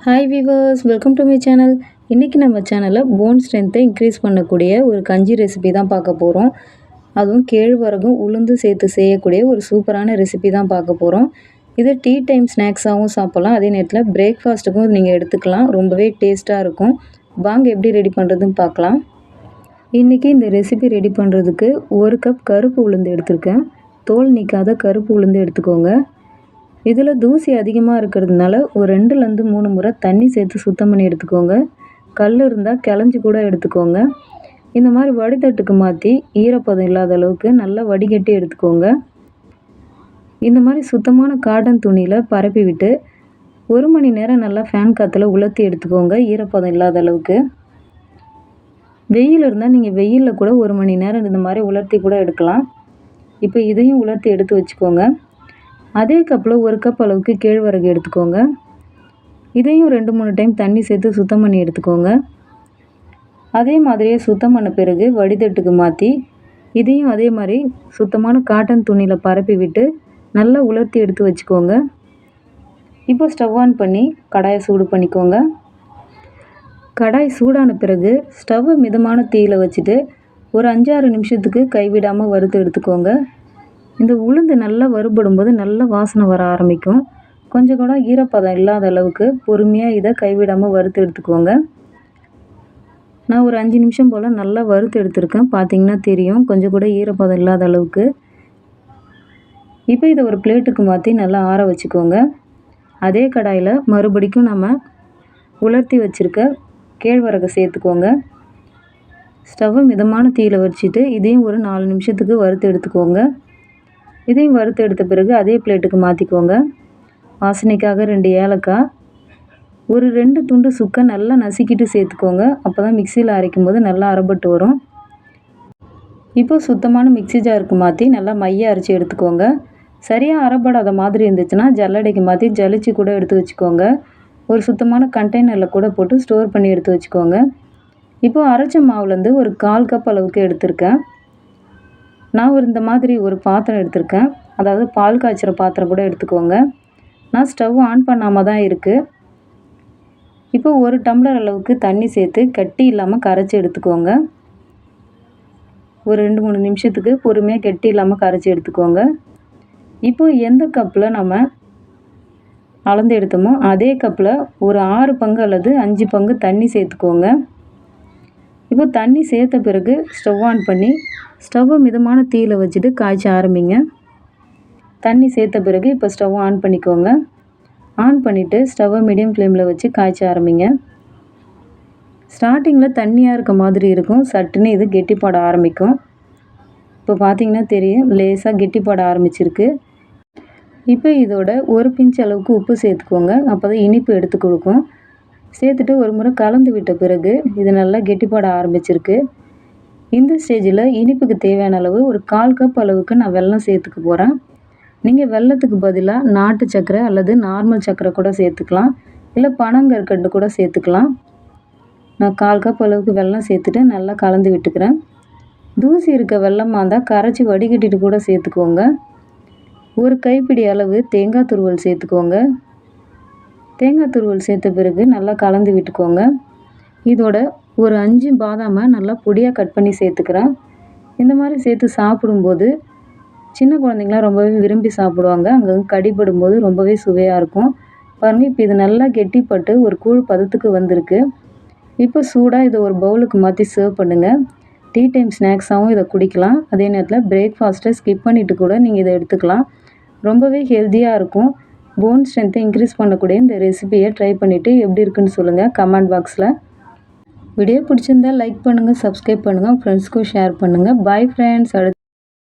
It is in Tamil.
Hi viewers, welcome to my channel. இன்றைக்கி நம்ம சேனலில் போன் ஸ்ட்ரென்த்தை இன்க்ரீஸ் பண்ணக்கூடிய ஒரு கஞ்சி ரெசிபி தான் பார்க்க போகிறோம். அதுவும் கேழ்வரகும் உளுந்து சேர்த்து செய்யக்கூடிய ஒரு சூப்பரான ரெசிபி தான் பார்க்க போகிறோம். இதை டீ டைம் ஸ்நாக்ஸாகவும் சாப்பிட்லாம், அதே நேரத்தில் பிரேக்ஃபாஸ்ட்டுக்கும் நீங்கள் எடுத்துக்கலாம். ரொம்பவே டேஸ்ட்டாக இருக்கும். வாங்க எப்படி ரெடி பண்ணுறதுன்னு பார்க்கலாம். இன்றைக்கி இந்த ரெசிபி ரெடி பண்ணுறதுக்கு 1 கப் கருப்பு உளுந்து எடுத்திருக்கேன். தோல் நீக்காத கருப்பு உளுந்து எடுத்துக்கோங்க. இதில் தூசி அதிகமாக இருக்கிறதுனால ஒரு 2லேருந்து 3 முறை தண்ணி சேர்த்து சுத்தம் பண்ணி எடுத்துக்கோங்க. கல் இருந்தால் கிளஞ்சி கூட எடுத்துக்கோங்க. இந்த மாதிரி வடிதட்டுக்கு மாற்றி ஈரப்பதம் இல்லாத அளவுக்கு நல்லா வடிகட்டி எடுத்துக்கோங்க. இந்த மாதிரி சுத்தமான காட்டன் துணியில் பரப்பி விட்டு 1 மணி நேரம் நல்லா ஃபேன் காற்றுல உலர்த்தி எடுத்துக்கோங்க, ஈரப்பதம் இல்லாத அளவுக்கு. வெயில் இருந்தால் நீங்கள் வெயிலில் கூட 1 மணி நேரம் இந்த மாதிரி உலர்த்தி கூட எடுக்கலாம். இப்போ இதையும் உலர்த்தி எடுத்து வச்சுக்கோங்க. அதே கப்பில் 1 கப் அளவுக்கு கேழ்வரகு எடுத்துக்கோங்க. இதையும் 2-3 டைம் தண்ணி சேர்த்து சுத்தம் பண்ணி எடுத்துக்கோங்க. அதே மாதிரியே சுத்தம் பண்ண பிறகு வடிதட்டுக்கு மாற்றி இதையும் அதே மாதிரி சுத்தமான காட்டன் துணியில் பரப்பி விட்டு நல்லா உலர்த்தி எடுத்து வச்சுக்கோங்க. இப்போ ஸ்டவ் ஆன் பண்ணி கடாயை சூடு பண்ணிக்கோங்க. கடாய் சூடான பிறகு ஸ்டவ்வை மிதமான தீயில் வச்சுட்டு ஒரு 5-6 நிமிஷத்துக்கு கைவிடாமல் வறுத்து எடுத்துக்கோங்க. இந்த உளுந்து நல்லா வறுபடும்போது நல்ல வாசனை வர ஆரம்பிக்கும். கொஞ்சம் கூட ஈரப்பதம் இல்லாத அளவுக்கு பொறுமையாக இதை கைவிடாமல் வறுத்து எடுத்துக்கோங்க. நான் ஒரு 5 நிமிஷம் போல் நல்லா வறுத்து எடுத்துருக்கேன். பார்த்தீங்கன்னா தெரியும், கொஞ்சம் கூட ஈரப்பதம் இல்லாத அளவுக்கு. இப்போ இதை ஒரு பிளேட்டுக்கு மாற்றி நல்லா ஆற வச்சுக்கோங்க. அதே கடாயில் மறுபடிக்கும் நம்ம உலர்த்தி வச்சுருக்க கேழ்வரகை சேர்த்துக்கோங்க. ஸ்டவ்வை மிதமான தீயில் வச்சுட்டு இதையும் ஒரு 4 நிமிஷத்துக்கு வறுத்து எடுத்துக்கோங்க. இதையும் வறுத்து எடுத்த பிறகு அதே பிளேட்டுக்கு மாற்றிக்கோங்க. வாசனைக்காக 2 ஏலக்காய், ஒரு 2 துண்டு சுக்கை நல்லா நசுக்கிட்டு சேர்த்துக்கோங்க. அப்போ தான் மிக்சியில் அரைக்கும் போது நல்லா அரைப்பட்டு வரும். இப்போ சுத்தமான மிக்சி ஜாருக்கு மாற்றி நல்லா மைய அரைச்சி எடுத்துக்கோங்க. சரியாக அரைப்படாத மாதிரி இருந்துச்சுன்னா ஜல்லடைக்கு மாற்றி ஜலிச்சு கூட எடுத்து வச்சுக்கோங்க. ஒரு சுத்தமான கண்டெய்னரில் கூட போட்டு ஸ்டோர் பண்ணி எடுத்து வச்சுக்கோங்க. இப்போ அரைச்ச மாவுலேருந்து ஒரு 1/4 கப் அளவுக்கு எடுத்திருக்கேன். நான் இந்த மாதிரி ஒரு பாத்திரம் எடுத்திருக்கேன். அதாவது பால் காய்ச்சிற பாத்திரம் கூட எடுத்துக்கோங்க. நான் ஸ்டவ் ஆன் பண்ணாமல் தான் இருக்குது. இப்போ 1 டம்ளர் அளவுக்கு தண்ணி சேர்த்து கட்டி இல்லாமல் கரைச்சி எடுத்துக்கோங்க. ஒரு 2-3 நிமிஷத்துக்கு பொறுமையாக கட்டி இல்லாமல் கரைச்சி எடுத்துக்கோங்க. இப்போ எந்த கப்பில் நம்ம அளந்து எடுத்தோமோ அதே கப்பில் ஒரு 6 பங்கு அல்லது 5 பங்கு தண்ணி சேர்த்துக்கோங்க. இப்போ தண்ணி சேர்த்த பிறகு ஸ்டவ் ஆன் பண்ணி ஸ்டவ்வை மிதமான தீயில் வச்சுட்டு காய்ச்ச ஆரம்பிங்க. தண்ணி சேர்த்த பிறகு இப்போ ஸ்டவ் ஆன் பண்ணிக்கோங்க. ஆன் பண்ணிவிட்டு ஸ்டவ்வை மீடியம் ஃப்ளேமில் வச்சு காய்ச்ச ஆரம்பிங்க. ஸ்டார்டிங்கில் தண்ணியாக இருக்க மாதிரி இருக்கும், சட்டுன்னு இது கெட்டிப்பட ஆரம்பிக்கும். இப்போ பார்த்தீங்கன்னா தெரியும், லேசாக கெட்டிப்பட ஆரம்பிச்சிருக்கு. இப்போ இதோட 1 பிஞ்ச் அளவுக்கு உப்பு சேர்த்துக்கோங்க. அப்போ தான் இனிப்பு எடுத்து கொடுக்கும். சேர்த்துட்டு ஒரு முறை கலந்து விட்ட பிறகு இது நல்லா கெட்டிப்பட ஆரம்பிச்சிருக்கு. இந்த ஸ்டேஜில் இனிப்புக்கு தேவையான அளவு ஒரு 1/4 கப் அளவுக்கு நான் வெல்லம் சேர்த்துக்க போகிறேன். நீங்கள் வெல்லத்துக்கு பதிலாக நாட்டு சர்க்கரை அல்லது நார்மல் சர்க்கரை கூட சேர்த்துக்கலாம், இல்லை பனங்கற்கண்டு கூட சேர்த்துக்கலாம். நான் 1/4 கப் அளவுக்கு வெல்லம் சேர்த்துட்டு நல்லா கலந்து விட்டுக்கிறேன். தூசி இருக்க வெல்லமாக இருந்தால் கரைச்சி வடிகட்டிட்டு கூட சேர்த்துக்கோங்க. ஒரு கைப்பிடி அளவு தேங்காய் துருவல் சேர்த்துக்கோங்க. தேங்காய் துருவல் சேர்த்த பிறகு நல்லா கலந்து விட்டுக்கோங்க. இதோட ஒரு 5 பாதாமை நல்லா பொடியாக கட் பண்ணி சேர்த்துக்கிறேன். இந்த மாதிரி சேர்த்து சாப்பிடும்போது சின்ன குழந்தைங்களாம் ரொம்பவே விரும்பி சாப்பிடுவாங்க. அங்கே கடிபடும்போது ரொம்பவே சுவையாக இருக்கும். பாருங்கள், இப்போ இது நல்லா கெட்டிப்பட்டு ஒரு கூழ் பதத்துக்கு வந்திருக்கு. இப்போ சூடாக இதை ஒரு பவுலுக்கு மாற்றி சர்வ் பண்ணுங்கள். டீ டைம் ஸ்நாக்ஸாகவும் இதை குடிக்கலாம். அதே நேரத்தில் பிரேக்ஃபாஸ்ட்டை ஸ்கிப் பண்ணிவிட்டு கூட நீங்கள் இதை எடுத்துக்கலாம். ரொம்பவே ஹெல்த்தியாக இருக்கும். போன் ஸ்ட்ரென்த்தை இன்க்ரீஸ் பண்ணக்கூடிய இந்த ரெசிபியை ட்ரை பண்ணிவிட்டு எப்படி இருக்குன்னு சொல்லுங்கள் கமெண்ட் பாக்ஸில். வீடியோ பிடிச்சிருந்தால் லைக் பண்ணுங்கள், சப்ஸ்கிரைப் பண்ணுங்கள், ஃப்ரெண்ட்ஸ்க்கும் ஷேர் பண்ணுங்கள். Bye friends.